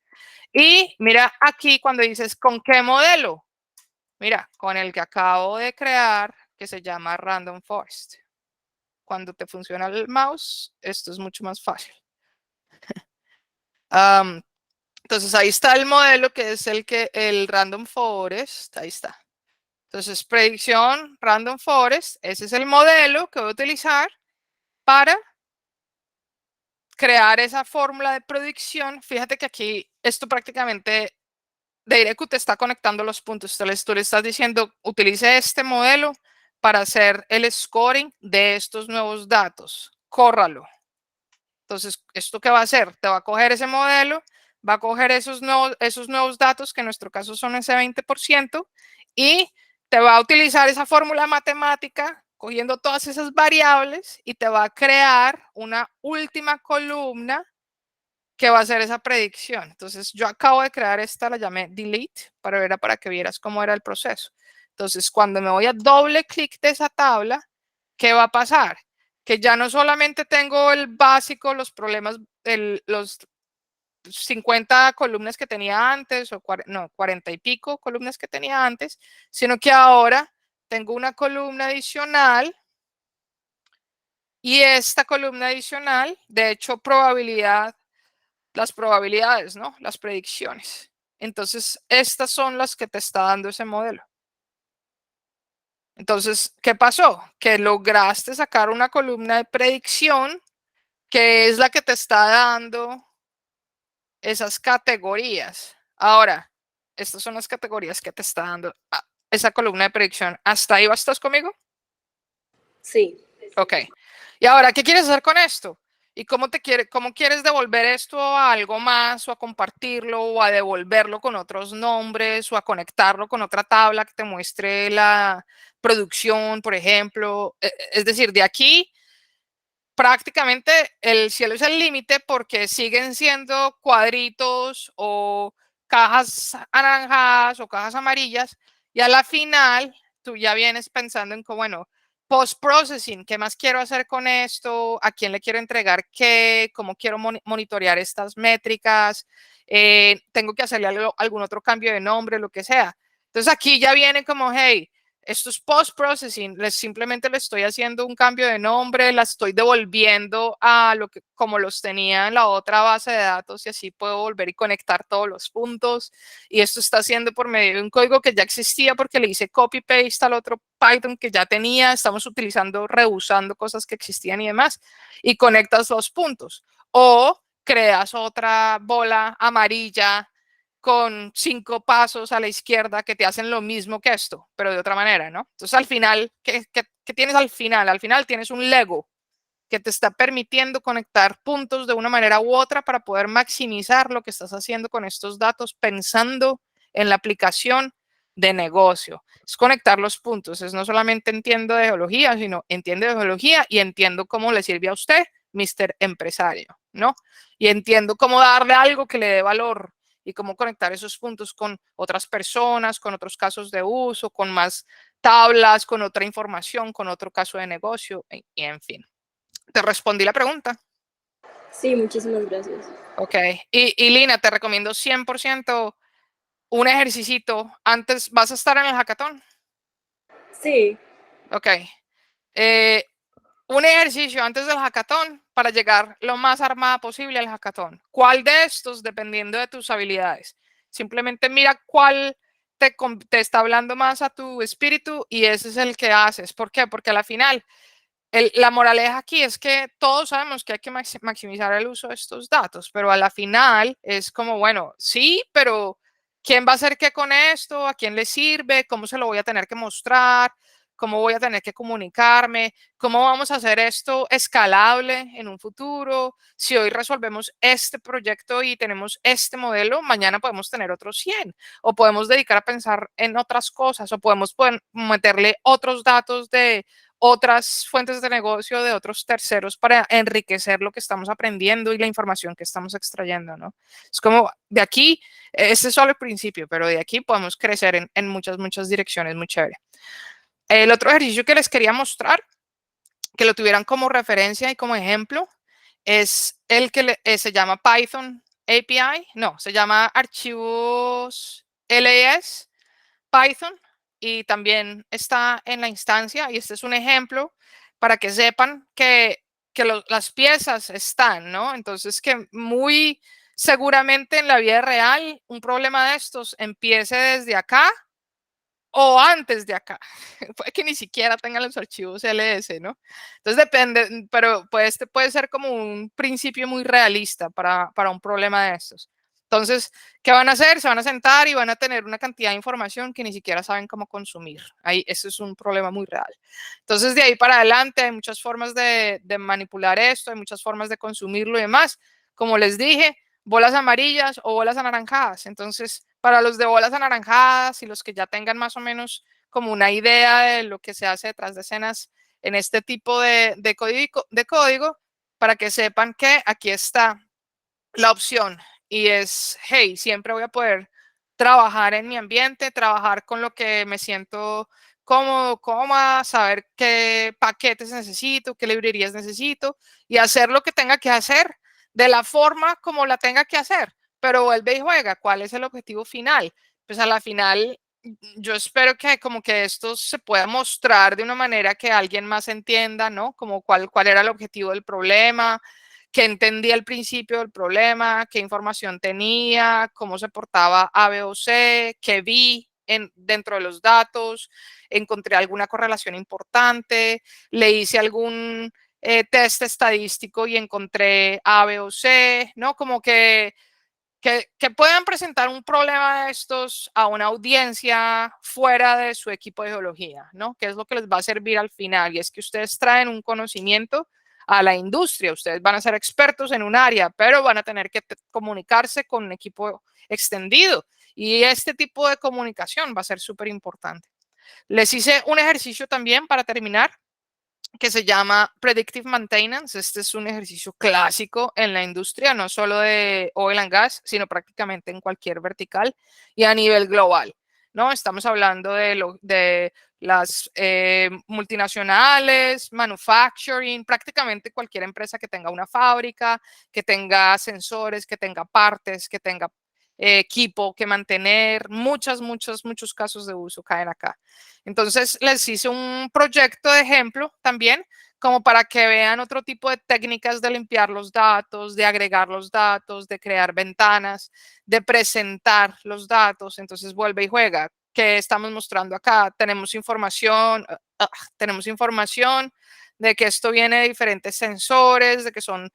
Y mira aquí cuando dices, ¿con qué modelo? Mira, con el que acabo de crear, que se llama Random Forest. Cuando te funciona el mouse, esto es mucho más fácil. Entonces, ahí está el modelo que es el Random Forest. Ahí está. Entonces, predicción Random Forest. Ese es el modelo que voy a utilizar para crear esa fórmula de predicción. Fíjate que aquí esto prácticamente Direcu te está conectando los puntos. Tú le estás diciendo, utilice este modelo para hacer el scoring de estos nuevos datos. Córralo. Entonces, ¿esto qué va a hacer? Te va a coger ese modelo, va a coger esos nuevos datos, que en nuestro caso son ese 20%, y te va a utilizar esa fórmula matemática, cogiendo todas esas variables, y te va a crear una última columna que va a ser esa predicción. Entonces, yo acabo de crear esta, la llamé delete, para que vieras cómo era el proceso. Entonces, cuando me voy a doble clic de esa tabla, ¿qué va a pasar? Que ya no solamente tengo el básico, los problemas, los 50 columnas que tenía antes, o 40 y pico columnas que tenía antes, sino que ahora tengo una columna adicional. Y esta columna adicional, de hecho, las probabilidades, ¿no? Las predicciones. Entonces, estas son las que te está dando ese modelo. Entonces, ¿qué pasó? Que lograste sacar una columna de predicción que es la que te está dando esas categorías. Ahora, estas son las categorías que te está dando esa columna de predicción. ¿Hasta ahí estás conmigo? Sí. Ok. Y ahora, ¿qué quieres hacer con esto? ¿Y cómo quieres devolver esto a algo más, o a compartirlo, o a devolverlo con otros nombres, o a conectarlo con otra tabla que te muestre la producción, por ejemplo? Es decir, de aquí prácticamente el cielo es el límite, porque siguen siendo cuadritos o cajas anaranjadas o cajas amarillas, y a la final tú ya vienes pensando en que, bueno, post-processing, ¿qué más quiero hacer con esto? ¿A quién le quiero entregar qué? ¿Cómo quiero monitorear estas métricas? ¿Tengo que hacerle algún otro cambio de nombre, lo que sea? Entonces aquí ya viene como, hey, esto es post-processing, simplemente le estoy haciendo un cambio de nombre, la estoy devolviendo a lo que como los tenía en la otra base de datos, y así puedo volver y conectar todos los puntos. Y esto está haciendo por medio de un código que ya existía, porque le hice copy-paste al otro Python que ya tenía. Estamos utilizando, reusando cosas que existían y demás, y conectas los puntos. O creas otra bola amarilla con 5 pasos a la izquierda que te hacen lo mismo que esto, pero de otra manera, ¿no? Entonces, al final, ¿qué tienes al final? Al final tienes un Lego que te está permitiendo conectar puntos de una manera u otra para poder maximizar lo que estás haciendo con estos datos, pensando en la aplicación de negocio. Es conectar los puntos, es no solamente entiendo de geología, sino entiendo de geología y entiendo cómo le sirve a usted, Mr. Empresario, ¿no? Y entiendo cómo darle algo que le dé valor, y cómo conectar esos puntos con otras personas, con otros casos de uso, con más tablas, con otra información, con otro caso de negocio, y en fin. ¿Te respondí la pregunta? Sí, muchísimas gracias. Ok. Y Lina, te recomiendo 100% un ejercicio. Antes, ¿vas a estar en el hackathon? Sí. Ok. Un ejercicio antes del hackathon para llegar lo más armada posible al hackathon. ¿Cuál de estos, dependiendo de tus habilidades? Simplemente mira cuál te está hablando más a tu espíritu, y ese es el que haces. ¿Por qué? Porque a la final, la moraleja aquí es que todos sabemos que hay que maximizar el uso de estos datos, pero a la final es como, bueno, sí, pero ¿quién va a hacer qué con esto? ¿A quién le sirve? ¿Cómo se lo voy a tener que mostrar? ¿Cómo voy a tener que comunicarme? ¿Cómo vamos a hacer esto escalable en un futuro? Si hoy resolvemos este proyecto y tenemos este modelo, mañana podemos tener otros 100, o podemos dedicar a pensar en otras cosas, o podemos meterle otros datos de otras fuentes de negocio, de otros terceros, para enriquecer lo que estamos aprendiendo y la información que estamos extrayendo, ¿no? Es como de aquí, este es solo el principio, pero de aquí podemos crecer en muchas direcciones. Muy chévere. El otro ejercicio que les quería mostrar, que lo tuvieran como referencia y como ejemplo, es el que se llama Python API, no, se llama archivos LES Python, y también está en la instancia, y este es un ejemplo para que sepan que las piezas están, ¿no? Entonces, que muy seguramente en la vida real un problema de estos empiece desde acá o antes de acá. Puede que ni siquiera tengan los archivos LS, ¿no? Entonces depende, pero este puede ser como un principio muy realista para un problema de estos. Entonces, ¿qué van a hacer? Se van a sentar y van a tener una cantidad de información que ni siquiera saben cómo consumir. Ahí, eso es un problema muy real. Entonces, de ahí para adelante hay muchas formas de manipular esto, hay muchas formas de consumirlo y demás. Como les dije, bolas amarillas o bolas anaranjadas. Entonces, para los de bolas anaranjadas y los que ya tengan más o menos como una idea de lo que se hace detrás de escenas en este tipo de código, para que sepan que aquí está la opción, y es, hey, siempre voy a poder trabajar en mi ambiente, trabajar con lo que me siento cómodo, cómoda, saber qué paquetes necesito, qué librerías necesito, y hacer lo que tenga que hacer de la forma como la tenga que hacer. Pero vuelve y juega, ¿cuál es el objetivo final? Pues a la final, yo espero que como que esto se pueda mostrar de una manera que alguien más entienda, ¿no? Como cuál era el objetivo del problema, que entendía el principio del problema, qué información tenía, cómo se portaba A, B o C, qué vi, dentro de los datos, encontré alguna correlación importante, le hice algún test estadístico y encontré A, B o C, ¿no? Como que puedan presentar un problema de estos a una audiencia fuera de su equipo de geología, ¿no? Que es lo que les va a servir al final, y es que ustedes traen un conocimiento a la industria, ustedes van a ser expertos en un área, pero van a tener que comunicarse con un equipo extendido, y este tipo de comunicación va a ser súper importante. Les hice un ejercicio también para terminar, que se llama Predictive Maintenance. Este es un ejercicio clásico en la industria, no solo de oil and gas, sino prácticamente en cualquier vertical y a nivel global, ¿no? Estamos hablando de las multinacionales, manufacturing, prácticamente cualquier empresa que tenga una fábrica, que tenga sensores, que tenga partes, que tenga equipo que mantener, muchos casos de uso caen acá. Entonces les hice un proyecto de ejemplo también, como para que vean otro tipo de técnicas de limpiar los datos, de agregar los datos, de crear ventanas, de presentar los datos. Entonces vuelve y juega. ¿Qué estamos mostrando acá? Tenemos información de que esto viene de diferentes sensores, de que son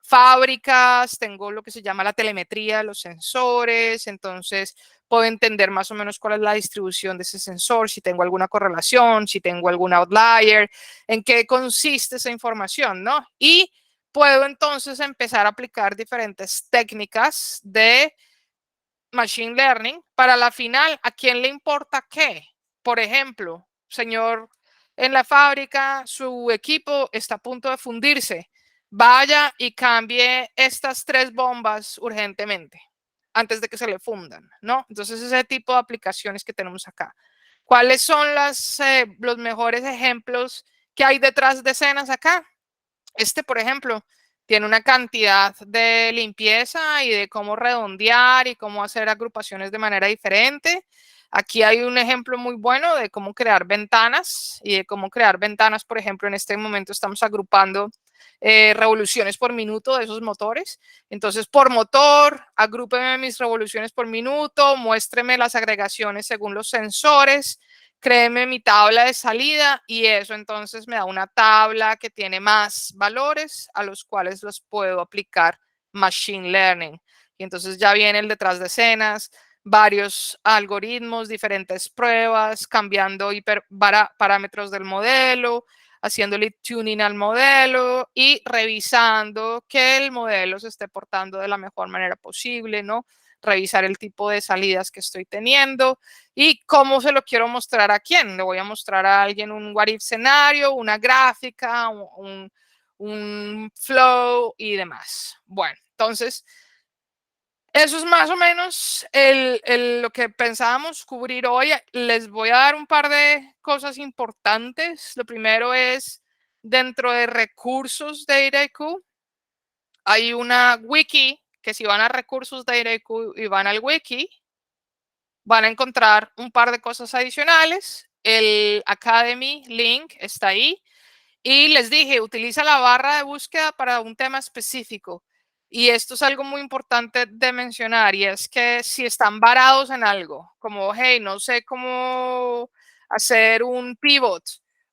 fábricas, tengo lo que se llama la telemetría de los sensores, entonces puedo entender más o menos cuál es la distribución de ese sensor, si tengo alguna correlación, si tengo algún outlier, en qué consiste esa información, ¿no? Y puedo entonces empezar a aplicar diferentes técnicas de machine learning para la final. ¿A quién le importa qué? Por ejemplo, señor, en la fábrica su equipo está a punto de fundirse. Vaya y cambie estas 3 bombas urgentemente antes de que se le fundan, ¿no? Entonces, ese tipo de aplicaciones que tenemos acá. ¿Cuáles son los mejores ejemplos que hay detrás de escenas acá? Este, por ejemplo, tiene una cantidad de limpieza y de cómo redondear y cómo hacer agrupaciones de manera diferente. Aquí hay un ejemplo muy bueno de cómo crear ventanas y de cómo crear ventanas, por ejemplo, en este momento estamos agrupando revoluciones por minuto de esos motores. Entonces, por motor, agrúpeme mis revoluciones por minuto, muéstreme las agregaciones según los sensores, créeme mi tabla de salida, y eso entonces me da una tabla que tiene más valores a los cuales los puedo aplicar machine learning. Y entonces ya viene el detrás de escenas, varios algoritmos, diferentes pruebas, cambiando parámetros del modelo, haciéndole tuning al modelo y revisando que el modelo se esté portando de la mejor manera posible, ¿no? Revisar el tipo de salidas que estoy teniendo y cómo se lo quiero mostrar a quién. Le voy a mostrar a alguien un what if escenario, una gráfica, un flow y demás. Bueno, entonces eso es más o menos lo que pensábamos cubrir hoy. Les voy a dar un par de cosas importantes. Lo primero es, dentro de recursos de Dataiku, hay una wiki que si van a recursos de Dataiku y van al wiki, van a encontrar un par de cosas adicionales. El Academy link está ahí. Y les dije, utiliza la barra de búsqueda para un tema específico. Y esto es algo muy importante de mencionar, y es que si están varados en algo, como, hey, no sé cómo hacer un pivot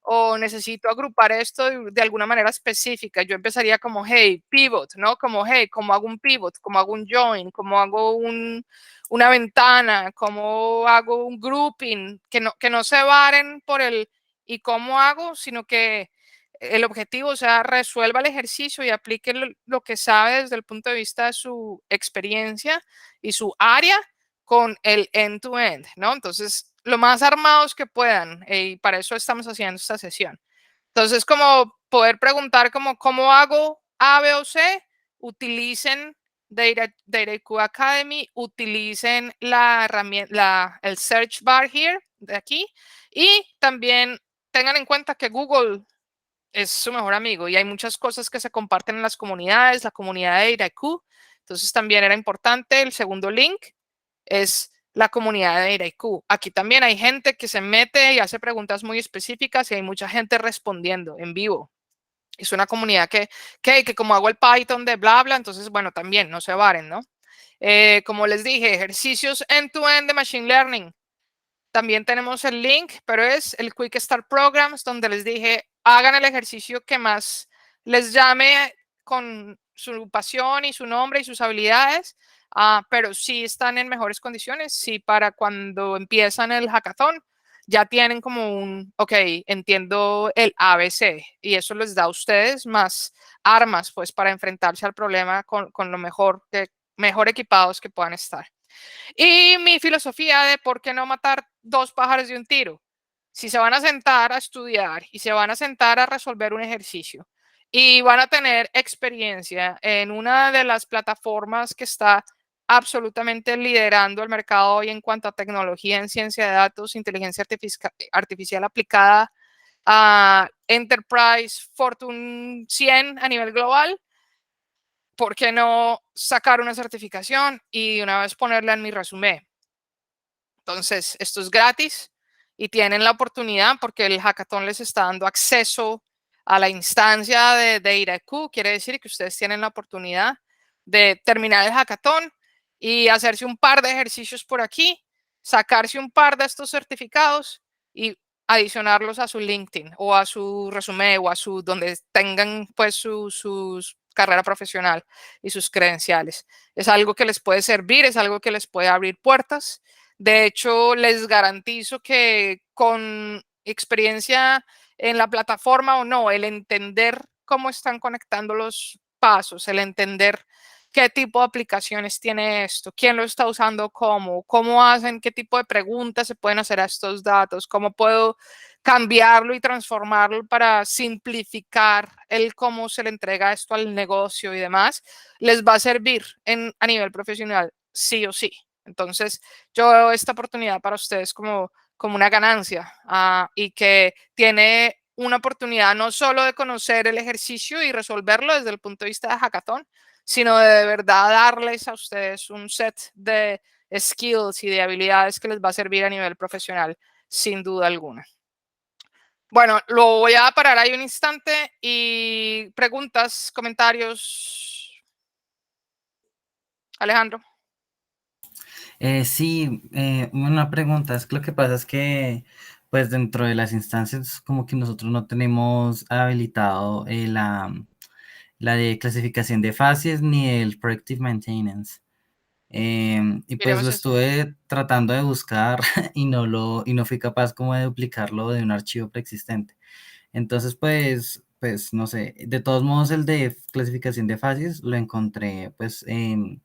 o necesito agrupar esto de alguna manera específica, yo empezaría como, hey, pivot, ¿no? Como, hey, ¿cómo hago un pivot? ¿Cómo hago un join? ¿Cómo hago una ventana? ¿Cómo hago un grouping? Que no se varen por el y cómo hago, sino que el objetivo, o sea, resuelva el ejercicio y aplique lo que sabe desde el punto de vista de su experiencia y su área con el end-to-end, ¿no? Entonces, lo más armados que puedan, y para eso estamos haciendo esta sesión. Entonces, como poder preguntar cómo hago A, B o C, utilicen Dataiku Academy, utilicen la herramienta, el search bar here, de aquí, y también tengan en cuenta que Google es su mejor amigo y hay muchas cosas que se comparten en las comunidades, la comunidad de Dataiku. Entonces también era importante. El segundo link es la comunidad de Dataiku. Aquí también hay gente que se mete y hace preguntas muy específicas y hay mucha gente respondiendo en vivo. Es una comunidad que como hago el Python de bla, bla, entonces, bueno, también no se varen, ¿no? Como les dije, ejercicios end-to-end de Machine Learning. también tenemos el link, pero es el Quick Start Programs, donde les dije, hagan el ejercicio que más les llame con su pasión y su nombre y sus habilidades, pero sí están en mejores condiciones, sí para cuando empiezan el hackathon ya tienen como un, ok, entiendo el ABC, y eso les da a ustedes más armas pues para enfrentarse al problema con lo mejor equipados que puedan estar. Y mi filosofía de por qué no matar dos pájaros de un tiro. Si se van a sentar a estudiar y se van a sentar a resolver un ejercicio y van a tener experiencia en una de las plataformas que está absolutamente liderando el mercado hoy en cuanto a tecnología en ciencia de datos, inteligencia artificial aplicada a Enterprise Fortune 100 a nivel global, ¿por qué no sacar una certificación y una vez ponerla en mi resumen? Entonces, esto es gratis y tienen la oportunidad porque el hackathon les está dando acceso a la instancia de IRQ. Quiere decir que ustedes tienen la oportunidad de terminar el hackathon y hacerse un par de ejercicios por aquí, sacarse un par de estos certificados y adicionarlos a su LinkedIn o a su resumen o a su donde tengan pues su carrera profesional y sus credenciales. Es algo que les puede servir, es algo que les puede abrir puertas. De hecho, les garantizo que con experiencia en la plataforma o no, el entender cómo están conectando los pasos, el entender qué tipo de aplicaciones tiene esto, quién lo está usando, cómo hacen, qué tipo de preguntas se pueden hacer a estos datos, cómo puedo cambiarlo y transformarlo para simplificar el cómo se le entrega esto al negocio y demás, les va a servir a nivel profesional, sí o sí. Entonces, yo veo esta oportunidad para ustedes como una ganancia y que tiene una oportunidad no solo de conocer el ejercicio y resolverlo desde el punto de vista de hackathon, sino de verdad darles a ustedes un set de skills y de habilidades que les va a servir a nivel profesional, sin duda alguna. Bueno, lo voy a parar ahí un instante y preguntas, comentarios. Alejandro. Sí, una pregunta. Es que lo que pasa es que, pues dentro de las instancias, como que nosotros no tenemos habilitado la de clasificación de fases ni el Predictive Maintenance. Y pues lo Miremos esto. estuve tratando de buscar y no fui capaz como de duplicarlo de un archivo preexistente. Entonces, pues no sé, de todos modos el de clasificación de fases lo encontré pues en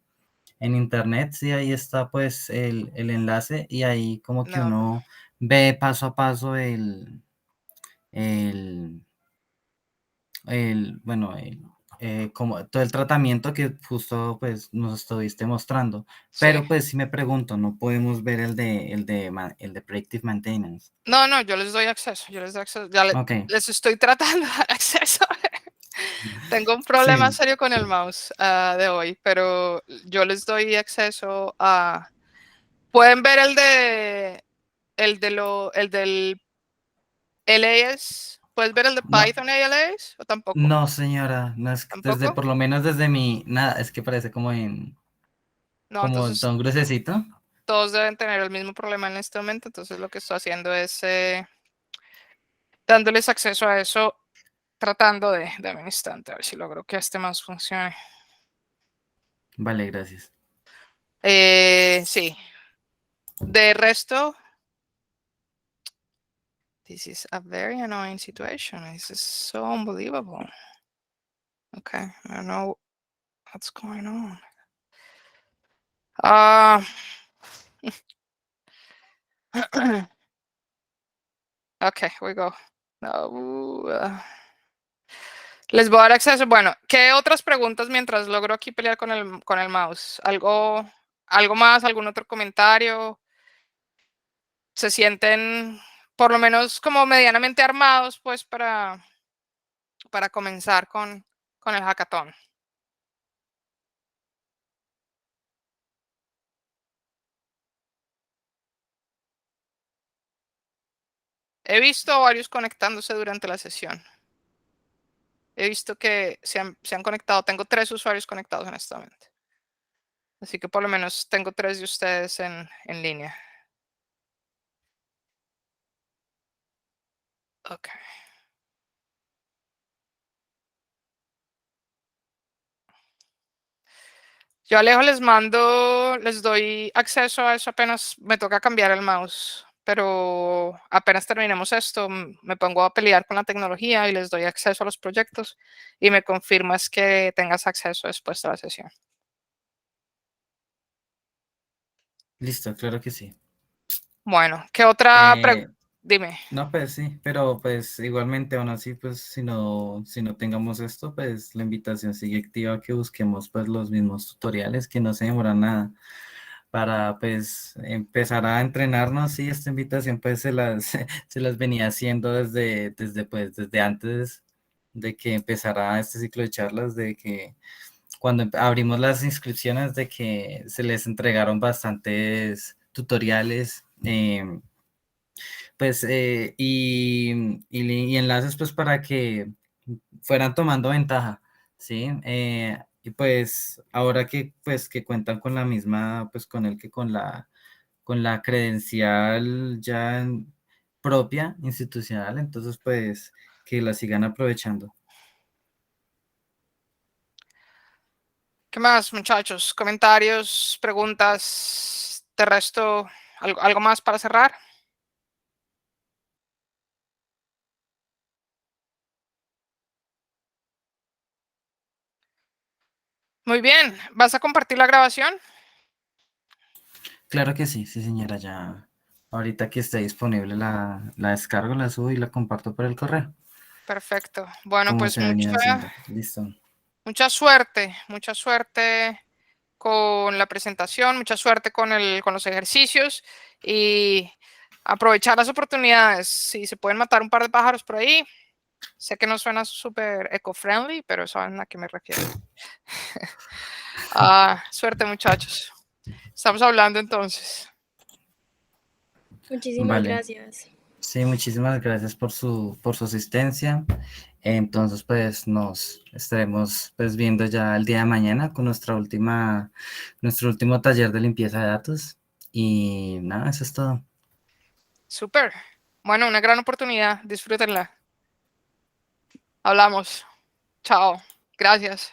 internet, sí, ahí está pues el enlace y ahí como que No. uno ve paso a paso el, bueno, como todo el tratamiento que justo pues nos estuviste mostrando. Sí. Pero pues si me pregunto, no podemos ver el de Predictive Maintenance. No, yo les doy acceso, ya Ok. les estoy tratando de dar acceso. Tengo un problema Sí. serio con el mouse de hoy, pero yo les doy acceso a... ¿Pueden ver el del LAS? ¿Puedes ver el de No, Python ALAS o tampoco? no, señora, no es que ¿Tampoco? por lo menos desde mi, nada, es que parece No, como en entonces ton gruesecito. todos deben tener el mismo problema en este momento, entonces lo que estoy haciendo es dándoles acceso a eso, tratando de un instante, a ver si logro que este mouse funcione. Vale, gracias. Sí. De resto, this is a very annoying situation. This is so unbelievable. Okay, I don't know what's going on. Okay, here we go. No, les voy a dar acceso. Bueno, ¿qué otras preguntas mientras logro aquí pelear con el mouse? ¿Algo más? ¿Algún otro comentario? ¿Se sienten por lo menos como medianamente armados pues para comenzar con el hackathon? He visto varios conectándose durante la sesión. He visto que se han conectado. Tengo 3 usuarios conectados en este momento. Así que por lo menos tengo 3 de ustedes en línea. Ok. Yo a Alejo les doy acceso a eso apenas me toca cambiar el mouse, pero apenas terminemos esto, me pongo a pelear con la tecnología y les doy acceso a los proyectos y me confirmas que tengas acceso después de la sesión. Listo, claro que sí. Bueno, ¿qué otra Eh, Dime. no, pues sí, pero pues igualmente aún así, pues si no tengamos esto, pues la invitación sigue activa a que busquemos pues los mismos tutoriales que no se demoran nada para pues empezar a entrenarnos y esta invitación pues se las venía haciendo desde antes de que empezara este ciclo de charlas, de que cuando abrimos las inscripciones de que se les entregaron bastantes tutoriales. Pues y enlaces pues para que fueran tomando ventaja, ¿sí? Y pues ahora que pues que cuentan con la misma, pues con el que con la credencial ya propia, institucional, entonces pues que la sigan aprovechando. ¿Qué más, muchachos? ¿Comentarios, preguntas? ¿De resto, algo más para cerrar? Muy bien. ¿Vas a compartir la grabación? Claro que sí, sí señora, ya ahorita que esté disponible la descargo, la subo y la comparto por el correo, Perfecto. Bueno, como pues se ha venido haciendo. Listo. mucha suerte con la presentación, mucha suerte con los ejercicios y aprovechar las oportunidades. Si se pueden matar un par de pájaros por ahí, sé que no suena súper eco-friendly, pero saben a qué me refiero. Suerte, muchachos. Estamos hablando entonces. Muchísimas Vale. gracias. Sí, muchísimas gracias por su asistencia. Entonces, pues nos estaremos pues viendo ya el día de mañana con nuestro último taller de limpieza de datos. Y nada, eso es todo. Súper. Bueno, una gran oportunidad. Disfrútenla. Hablamos. Chao. Gracias.